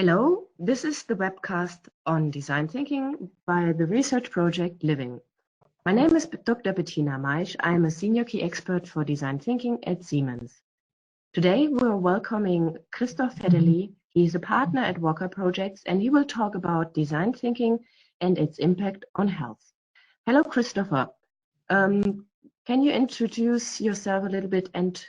Hello, this is the webcast on design thinking by the research project Living. My name is Dr. Bettina Maisch. I am a senior key expert for design thinking at Siemens. Today we're welcoming Christophe Vetterli. He is a partner at Walker Projects and he will talk about design thinking and its impact on health. Hello, Christopher. Can you introduce yourself a little bit and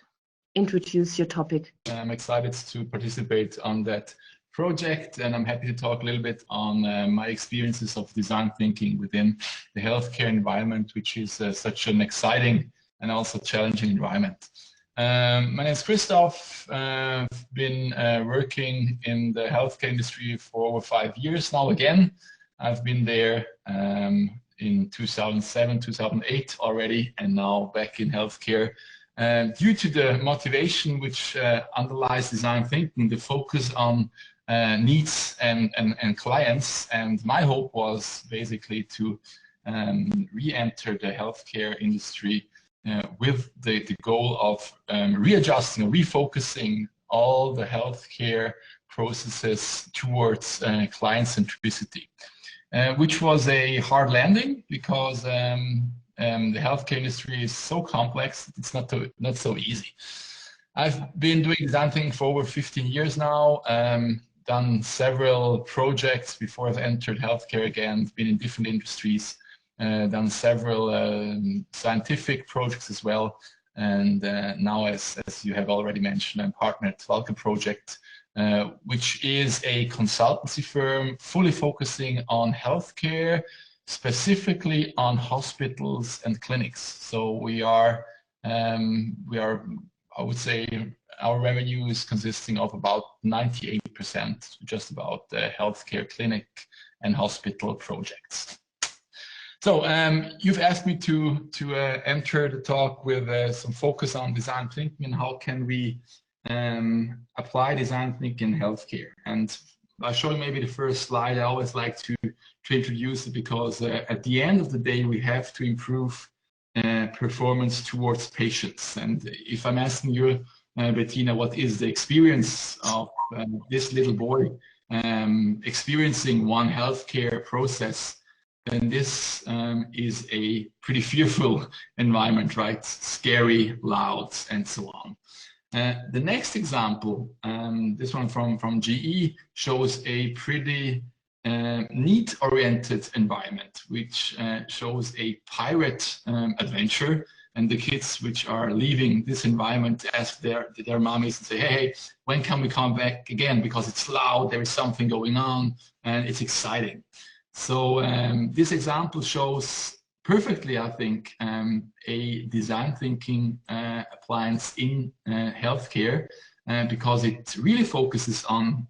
introduce your topic? I'm excited to participate on that project, and I'm happy to talk a little bit on my experiences of design thinking within the healthcare environment, which is such an exciting and also challenging environment. My name is Christophe. I've been working in the healthcare industry for over 5 years now again. I've been there in 2007, 2008 already, and now back in healthcare. Due to the motivation which underlies design thinking, the focus on needs and clients, and my hope was basically to re-enter the healthcare industry with the goal of readjusting or refocusing all the healthcare processes towards client centricity, which was a hard landing because the healthcare industry is so complex, it's not so easy. I've been doing design thinking for over 15 years now, done several projects before I've entered healthcare again, been in different industries, done several scientific projects as well. And now, as you have already mentioned, I'm partnered at Walker Project, which is a consultancy firm fully focusing on healthcare, specifically on hospitals and clinics. So we are, I would say, our revenue is consisting of about 98%, just about healthcare clinic and hospital projects. So you've asked me to enter the talk with some focus on design thinking and how can we apply design thinking in healthcare. And I'll show you maybe the first slide. I always like to introduce it because at the end of the day, we have to improve performance towards patients. And if I'm asking you, Bettina, what is the experience of this little boy experiencing one healthcare process, then this is a pretty fearful environment, right? Scary, loud, and so on. The next example, this one from GE, shows a pretty need-oriented environment, which shows a pirate adventure, and the kids which are leaving this environment ask their mommies and say, hey, when can we come back again? Because it's loud, there is something going on, and it's exciting. So this example shows perfectly, I think, a design thinking appliance in healthcare, because it really focuses on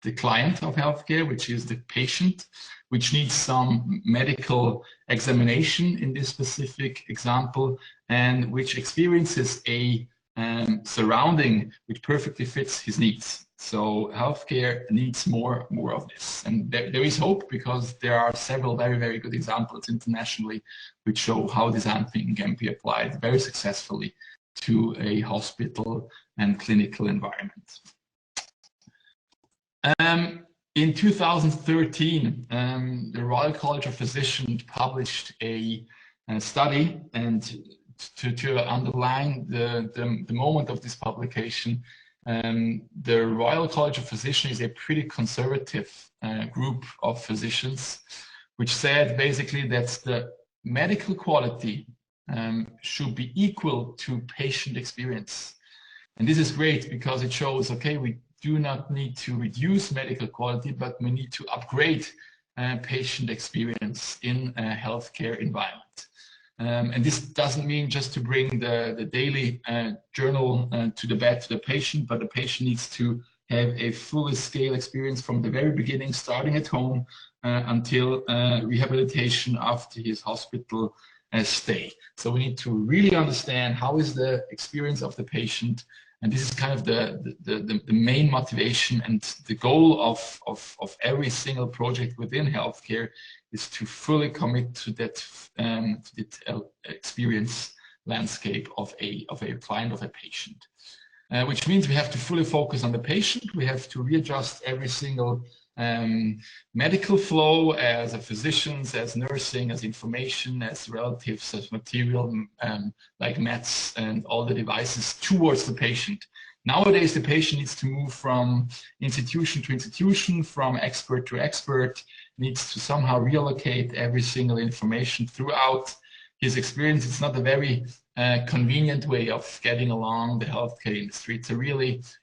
the client of healthcare, which is the patient, which needs some medical examination in this specific example, and which experiences a surrounding which perfectly fits his needs. So healthcare needs more of this. And there is hope because there are several very, very good examples internationally which show how design thinking can be applied very successfully to a hospital and clinical environment. In 2013, the Royal College of Physicians published a study, and to underline the moment of this publication, the Royal College of Physicians is a pretty conservative group of physicians, which said basically that the medical quality should be equal to patient experience. And this is great because it shows, okay, we do not need to reduce medical quality, but we need to upgrade patient experience in a healthcare environment. And this doesn't mean just to bring the daily journal to the bed to the patient, but the patient needs to have a fully scale experience from the very beginning, starting at home until rehabilitation after his hospital stay. So we need to really understand how is the experience of the patient. And this is kind of the main motivation and the goal of every single project within healthcare is to fully commit to that experience landscape of a client, of a patient. which means we have to fully focus on the patient. We have to readjust every single medical flow as a physicians, as nursing, as information, as relatives, as material, like meds and all the devices towards the patient. Nowadays, the patient needs to move from institution to institution, from expert to expert, needs to somehow reallocate every single information throughout his experience. It's not a very convenient way of getting along the healthcare industry.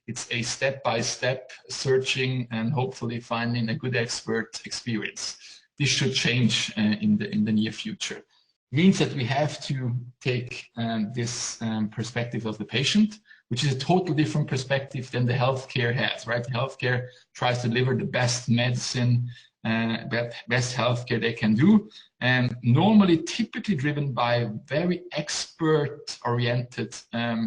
It's a step-by-step searching and hopefully finding a good expert experience. This should change in the near future. Means that we have to take this perspective of the patient, which is a totally different perspective than the healthcare has, right? The healthcare tries to deliver the best medicine, best healthcare they can do, and normally typically driven by very expert-oriented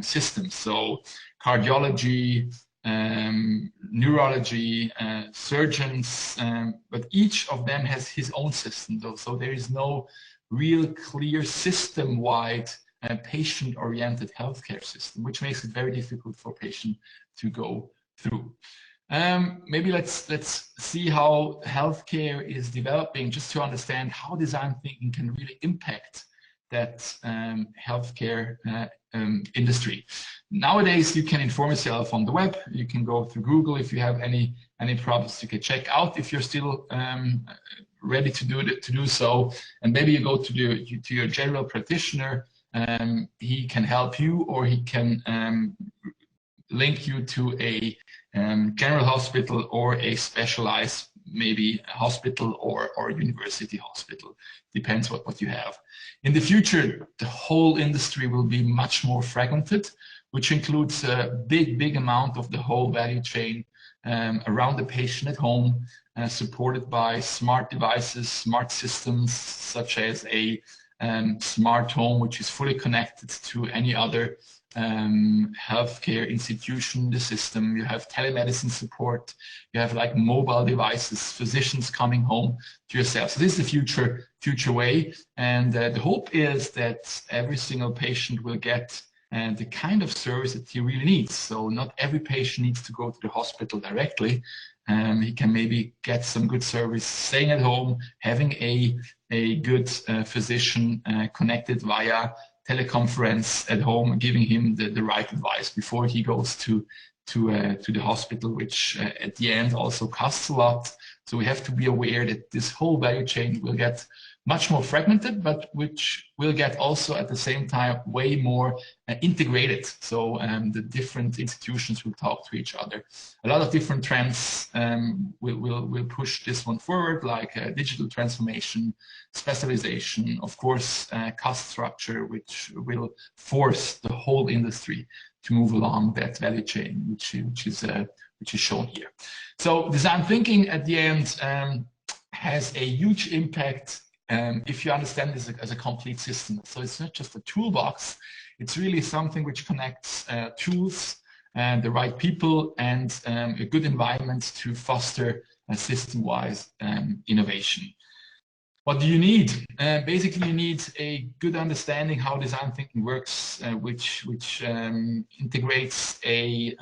systems. So cardiology, neurology, surgeons, but each of them has his own system, though. So there is no real clear system-wide patient-oriented healthcare system, which makes it very difficult for patients to go through. Maybe let's see how healthcare is developing, just to understand how design thinking can really impact that healthcare industry. Nowadays, you can inform yourself on the web. You can go through Google if you have any problems. You can check out if you're still ready to do so. And maybe you go to your general practitioner. He can help you, or he can link you to a general hospital or a specialized maybe hospital or university hospital. Depends what you have. In the future, the whole industry will be much more fragmented, which includes a big amount of the whole value chain around the patient at home, supported by smart devices, smart systems, such as a smart home, which is fully connected to any other healthcare institution in the system. You have telemedicine support. You have like mobile devices, physicians coming home to yourself. So this is the future way. And the hope is that every single patient will get the kind of service that he really needs. So not every patient needs to go to the hospital directly. He can maybe get some good service staying at home, having a good physician connected via teleconference at home, giving him the right advice before he goes to the hospital, which at the end also costs a lot. So we have to be aware that this whole value chain will get much more fragmented, but which will get also at the same time way more integrated. So the different institutions will talk to each other. A lot of different trends will push this one forward, like digital transformation, specialization, of course, cost structure, which will force the whole industry to move along that value chain, which is shown here. So design thinking at the end has a huge impact if you understand this as a complete system. So it's not just a toolbox, it's really something which connects tools and the right people and a good environment to foster a system-wise innovation. What do you need? Basically, you need a good understanding how design thinking works, which integrates I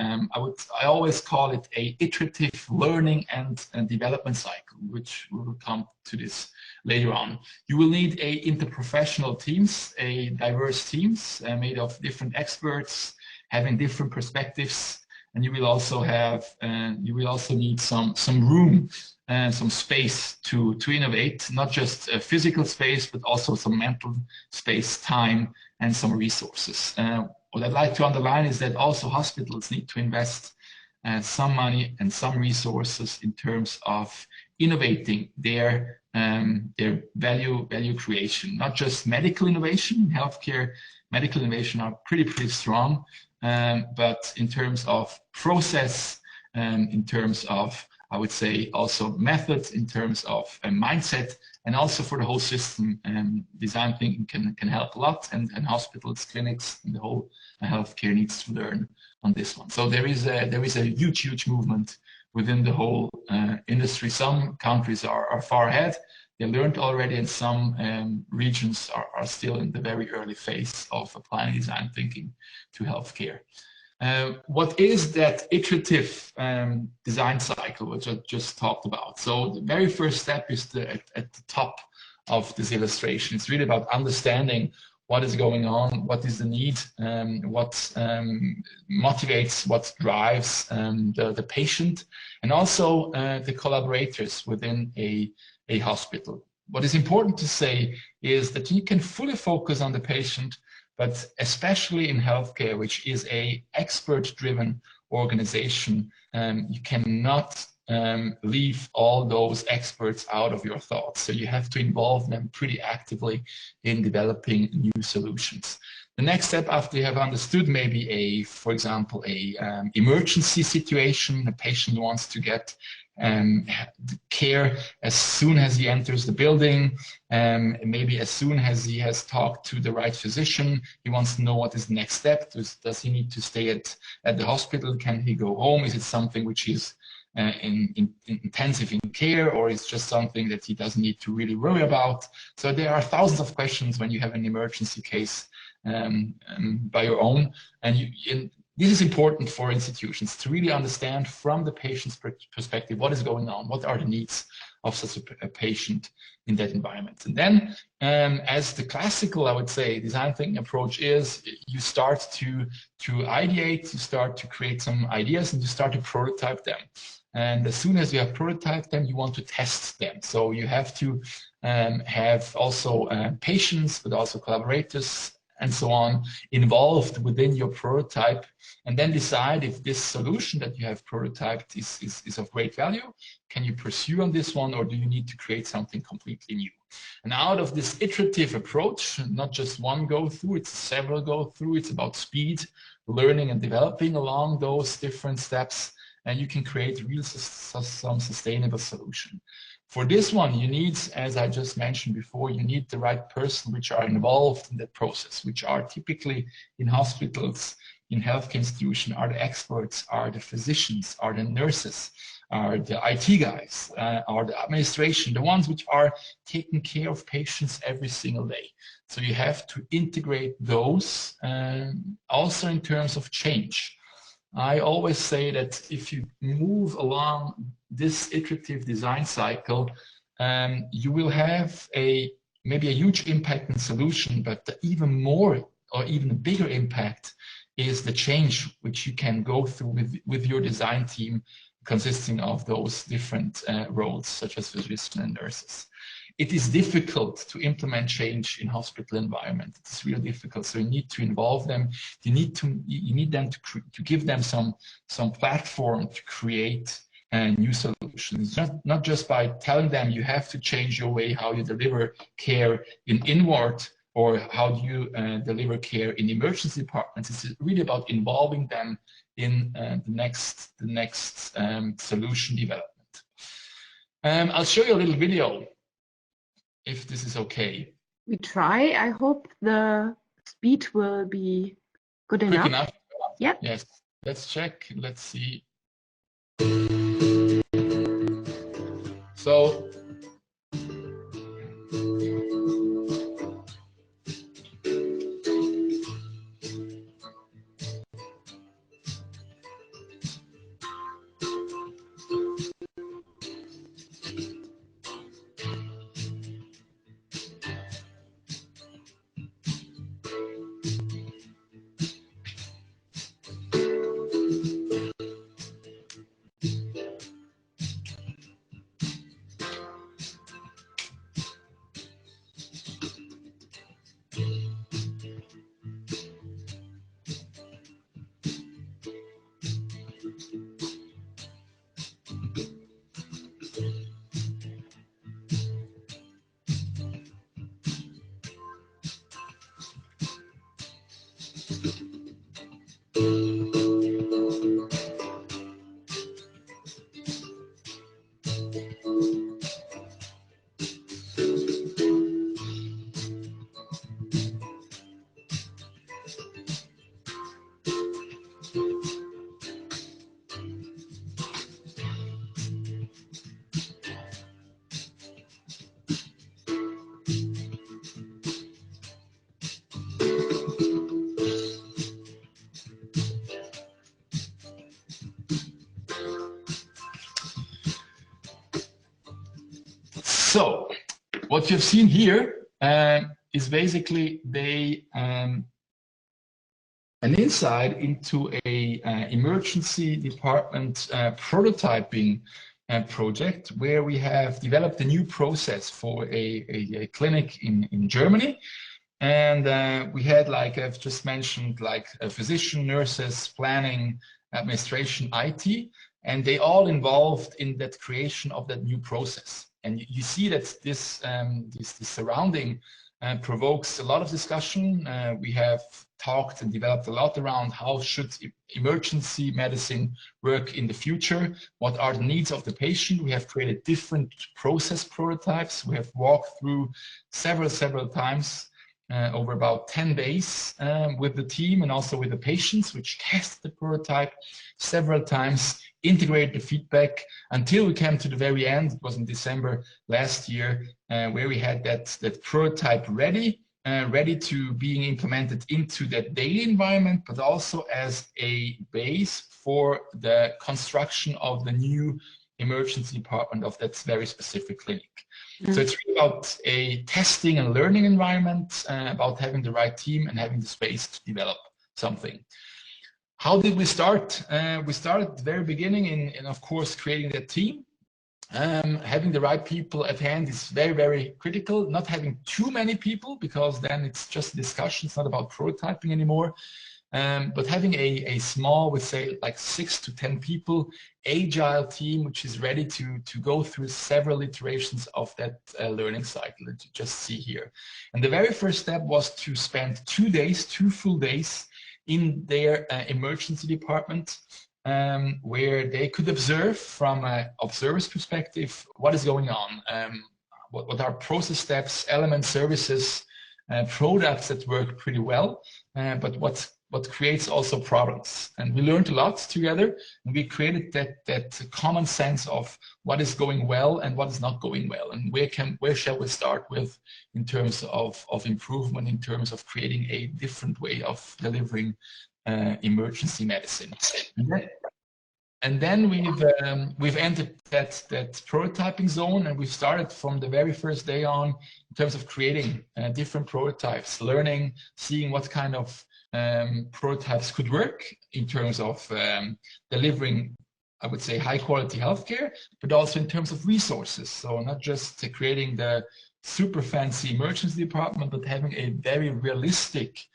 always call it a iterative learning and development cycle, which we will come to this later on. You will need interprofessional teams, diverse teams made of different experts, having different perspectives, and you will also need some room and some space to innovate, not just physical space, but also some mental space, time, and some resources. What I'd like to underline is that also hospitals need to invest some money and some resources in terms of innovating their value creation, not just medical innovation. Healthcare, medical innovation are pretty strong, but in terms of process, in terms of, I would say, also methods, in terms of a mindset, and also for the whole system, design thinking can help a lot, and hospitals, clinics, and the whole healthcare needs to learn on this one. So there is a huge movement within the whole industry. Some countries are far ahead. They learned already, and some regions are still in the very early phase of applying design thinking to healthcare. What is that iterative design cycle, which I just talked about? So the very first step is at the top of this illustration. It's really about understanding what is going on, what is the need, what motivates, what drives the patient, and also the collaborators within a hospital. What is important to say is that you can fully focus on the patient, but especially in healthcare, which is a expert-driven organization, you cannot leave all those experts out of your thoughts. So you have to involve them pretty actively in developing new solutions. The next step after you have understood maybe for example, emergency situation, the patient wants to get care as soon as he enters the building, maybe as soon as he has talked to the right physician, he wants to know what is the next step. Does he need to stay at the hospital? Can he go home? Is it something which is intensive in care, or is just something that he doesn't need to really worry about? So there are thousands of questions when you have an emergency case by your own, and this is important for institutions to really understand from the patient's perspective what is going on, what are the needs of such a patient in that environment. And then, as the classical, I would say, design thinking approach is, you start to ideate, you start to create some ideas, and you start to prototype them. And as soon as you have prototyped them, you want to test them. So you have to have also patients, but also collaborators and so on involved within your prototype, and then decide if this solution that you have prototyped is of great value. Can you pursue on this one, or do you need to create something completely new? And out of this iterative approach, not just one go through, it's several go through, it's about speed, learning and developing along those different steps, and you can create some sustainable solution. For this one, you need, as I just mentioned before, you need the right person which are involved in that process, which are typically in hospitals, in healthcare institutions, are the experts, are the physicians, are the nurses, are the IT guys, are the administration, the ones which are taking care of patients every single day. So you have to integrate those also in terms of change. I always say that if you move along this iterative design cycle, you will have maybe a huge impact in solution, but the even more or even a bigger impact is the change which you can go through with your design team, consisting of those different roles, such as physicians and nurses. It is difficult to implement change in hospital environment. It's really difficult. So you need to involve them. You need them to give them some platform to create new solutions. Not just by telling them you have to change your way how you deliver care in inward, or how do you deliver care in emergency departments. It's really about involving them in the next solution development. I'll show you a little video, if this is okay. We try. I hope the speed will be good enough. Quick enough? Yep. Yes. Let's check. Let's see. So, So what you've seen here is basically an insight into a emergency department prototyping project where we have developed a new process for a clinic in Germany. And we had, like I've just mentioned, like a physician, nurses, planning, administration, IT, and they all involved in that creation of that new process. And you see that this surrounding provokes a lot of discussion. We have talked and developed a lot around how should emergency medicine work in the future, what are the needs of the patient. We have created different process prototypes. We have walked through several times over about 10 days with the team and also with the patients, which test the prototype several times, integrate the feedback until we came to the very end. It was in December last year, where we had that prototype ready to being implemented into that daily environment, but also as a base for the construction of the new emergency department of that very specific clinic. So it's really about a testing and learning environment, about having the right team and having the space to develop something. How did we start? We started at the very beginning in of course, creating that team. Having the right people at hand is very critical. Not having too many people, because then it's just discussion. It's not about prototyping anymore. But having a small, we say like 6 to 10 people, agile team, which is ready to go through several iterations of that learning cycle that you just see here. And the very first step was to spend 2 days, 2 full days in their emergency department, where they could observe from an observer's perspective what is going on, what are process steps, elements, services, products that work pretty well, but what creates also problems. And we learned a lot together, and we created that common sense of what is going well and what is not going well, and where shall we start with in terms of improvement, in terms of creating a different way of delivering emergency medicine. And then we've entered that prototyping zone, and we've started from the very first day on in terms of creating different prototypes, learning, seeing what kind of prototypes could work in terms of delivering, I would say, high quality healthcare, but also in terms of resources. So not just creating the super fancy emergency department, but having a very realistic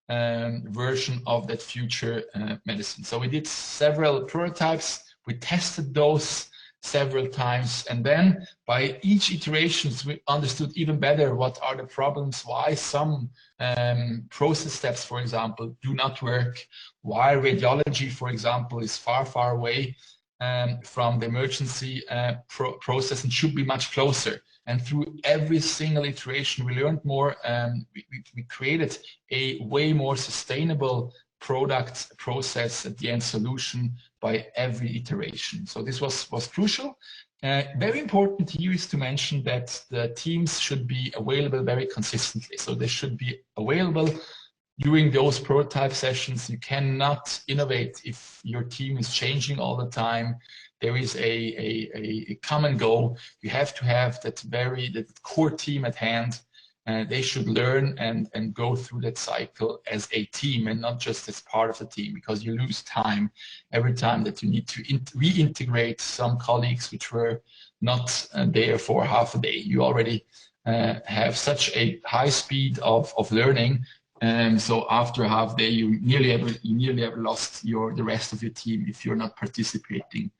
version of that future medicine. So we did several prototypes, we tested those several times, and then by each iteration we understood even better what are the problems, why some process steps, for example, do not work, why radiology, for example, is far away from the emergency process and should be much closer. And through every single iteration, we learned more. We created a way more sustainable product, process, at the end solution by every iteration. So this was crucial. Very important here is to mention that the teams should be available very consistently. So they should be available during those prototype sessions. You cannot innovate if your team is changing all the time. There is a come and go. You have to have that core team at hand. They should learn and go through that cycle as a team and not just as part of the team, because you lose time every time that you need to reintegrate some colleagues which were not there for half a day. You already have such a high speed of learning. So after half day, you nearly have lost the rest of your team if you're not participating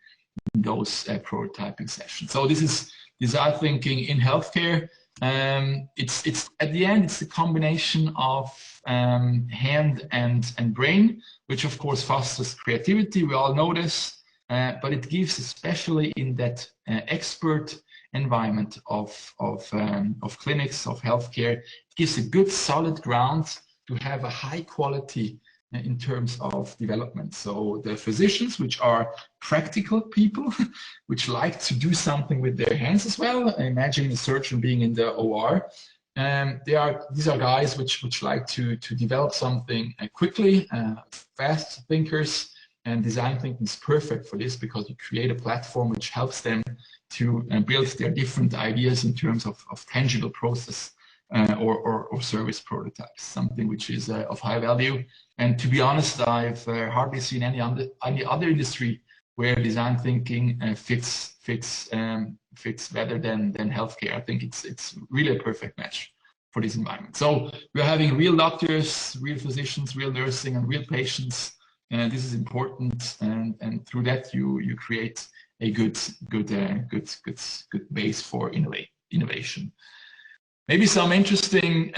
in those prototyping sessions. So this is our thinking in healthcare. It's at the end, it's a combination of hand and brain, which of course fosters creativity. We all know this, but it gives, especially in that expert environment of clinics, of healthcare, it gives a good solid ground to have a high quality in terms of development. So the physicians, which are practical people, which like to do something with their hands as well. Imagine a surgeon being in the OR. These are guys which like to develop something quickly, fast thinkers, and design thinking is perfect for this, because you create a platform which helps them to build their different ideas in terms of tangible process or service prototypes, something which is of high value. And to be honest, I've hardly seen any other industry where design thinking fits better than healthcare. I think it's really a perfect match for this environment. So we're having real doctors, real physicians, real nursing, and real patients. And this is important, and through that you create a good base for innovation. Maybe some interesting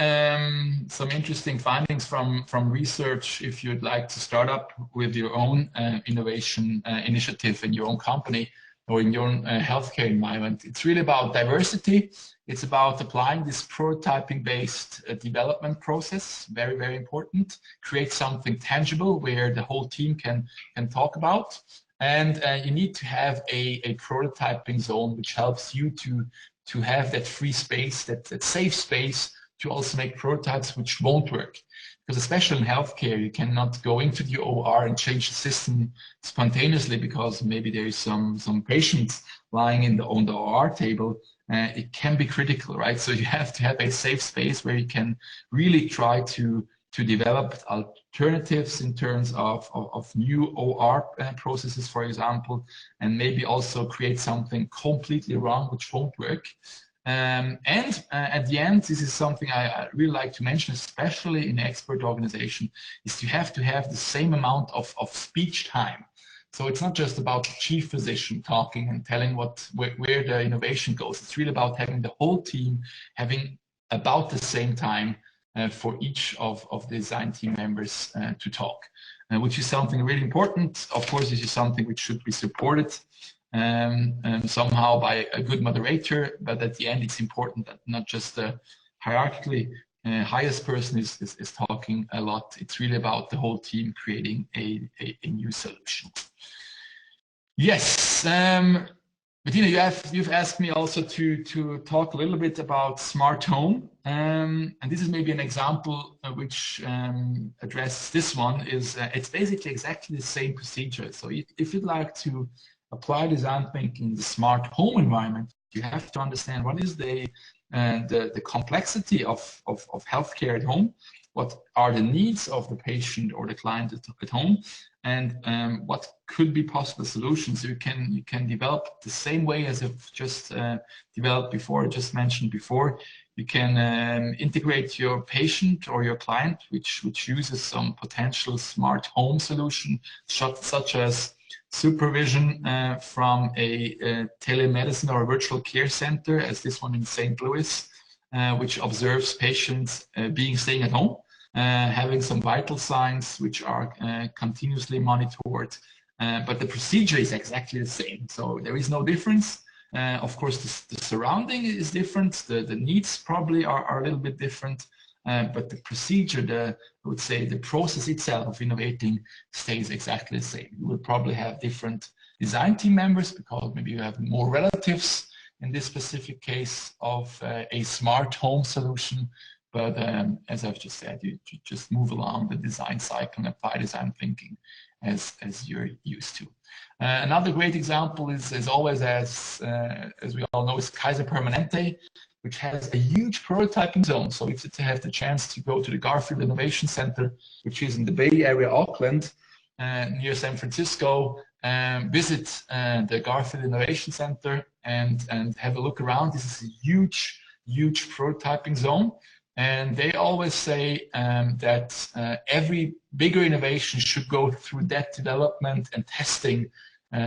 findings from research if you'd like to start up with your own innovation initiative in your own company or in your own healthcare environment. It's really about diversity. It's about applying this prototyping-based development process, very, very important. Create something tangible where the whole team can talk about. And you need to have a prototyping zone which helps you to have that free space, that safe space to also make prototypes which won't work. Because especially in healthcare, you cannot go into the OR and change the system spontaneously because maybe there is some patients lying on the OR table. It can be critical, right? So you have to have a safe space where you can really try to develop alternatives in terms of new OR processes, for example, and maybe also create something completely wrong which won't work. And at the end, this is something I really like to mention, especially in expert organization, is you have to have the same amount of speech time. So it's not just about the chief physician talking and telling where the innovation goes. It's really about having the whole team having about the same time for each of the design team members to talk, which is something really important. Of course, this is something which should be supported somehow by a good moderator, but at the end it's important that not just the hierarchically highest person is talking a lot. It's really about the whole team creating a new solution. Yes, Bettina, you've asked me also to talk a little bit about smart home, and this is maybe an example which addresses this one. It's basically exactly the same procedure. So if you'd like to apply design thinking in the smart home environment, you have to understand what is the complexity of healthcare at home, what are the needs of the patient or the client at home, and what could be possible solutions. So you can develop the same way as I've just developed before, just mentioned before. You can integrate your patient or your client, which uses some potential smart home solution, such as supervision from a telemedicine or a virtual care center, as this one in St. Louis, which observes patients staying at home, having some vital signs which are continuously monitored. But the procedure is exactly the same. So there is no difference. Of course, the surrounding is different. The needs probably are a little bit different. But the procedure, I would say the process itself of innovating stays exactly the same. You will probably have different design team members because maybe you have more relatives in this specific case of a smart home solution. But as I've just said, you just move along the design cycle and apply design thinking as you're used to. Another great example is always, as we all know, is Kaiser Permanente, which has a huge prototyping zone. So if you have the chance to go to the Garfield Innovation Center, which is in the Bay Area, Auckland, near San Francisco, visit the Garfield Innovation Center and have a look around. This is a huge prototyping zone. And they always say that every bigger innovation should go through that development and testing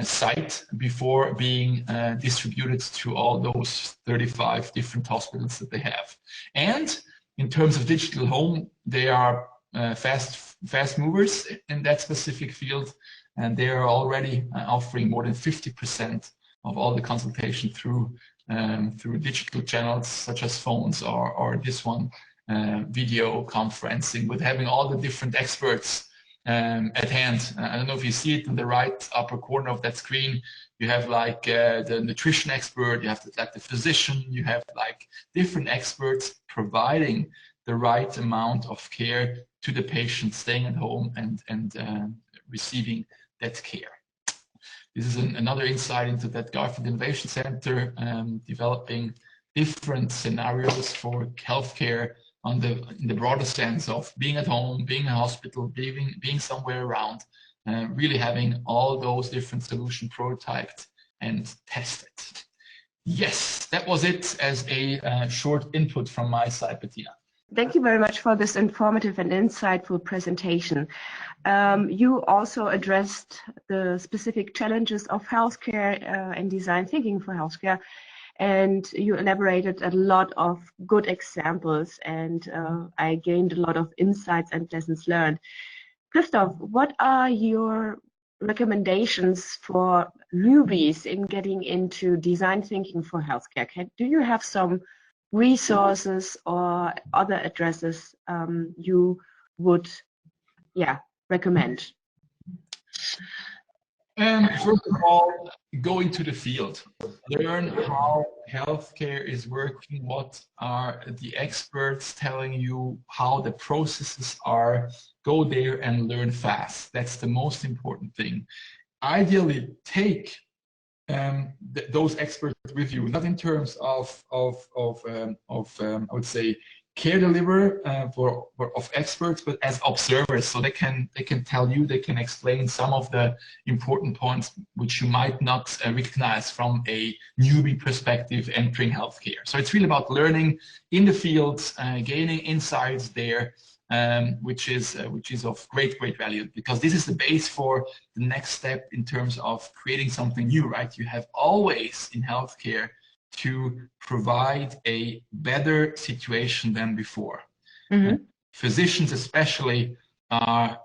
site before being distributed to all those 35 different hospitals that they have. And in terms of digital home, they are fast movers in that specific field, and they are already offering more than 50% of all the consultation through digital channels such as phones or this one, video conferencing, with having all the different experts at hand. I don't know if you see it in the right upper corner of that screen. You have like the nutrition expert, you have the physician, you have like different experts providing the right amount of care to the patient staying at home and receiving that care. This is another insight into that Garfield Innovation Center, developing different scenarios for healthcare in the broader sense of being at home, being in a hospital, being somewhere around, really having all those different solutions prototyped and tested. Yes, that was it as a short input from my side, Bettina. Thank you very much for this informative and insightful presentation. You also addressed the specific challenges of healthcare and design thinking for healthcare, and you elaborated a lot of good examples, and I gained a lot of insights and lessons learned. Christophe, what are your recommendations for newbies in getting into design thinking for healthcare? Do you have some resources or other addresses you would recommend? First of all, go into the field. Learn how healthcare is working, what are the experts telling you, how the processes are. Go there and learn fast. That's the most important thing. Ideally, take those experts with you, not in terms of I would say care deliver of experts, but as observers, so they can tell you, they can explain some of the important points which you might not recognize from a newbie perspective entering healthcare. So it's really about learning in the field, gaining insights there, which is of great value, because this is the base for the next step in terms of creating something new, right? You have always in healthcare to provide a better situation than before. Mm-hmm. Physicians especially are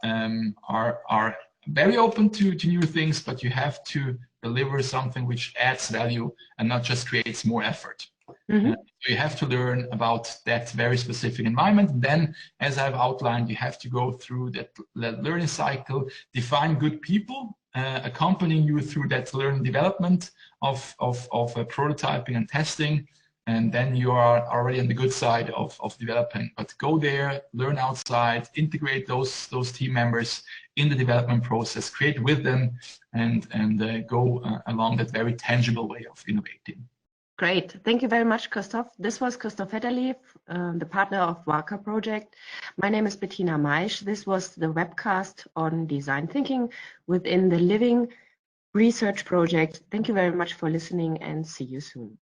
very open to new things, but you have to deliver something which adds value and not just creates more effort. Mm-hmm. So you have to learn about that very specific environment. Then, as I've outlined, you have to go through that learning cycle, define good people, accompanying you through that learning development of prototyping and testing, and then you are already on the good side of developing. But go there, learn outside, integrate those team members in the development process, create with them, and go along that very tangible way of innovating. Great. Thank you very much, Christophe. This was Christophe Vetterli, the partner of walkerproject. My name is Bettina Maisch. This was the webcast on design thinking within the Living Research Project. Thank you very much for listening, and see you soon.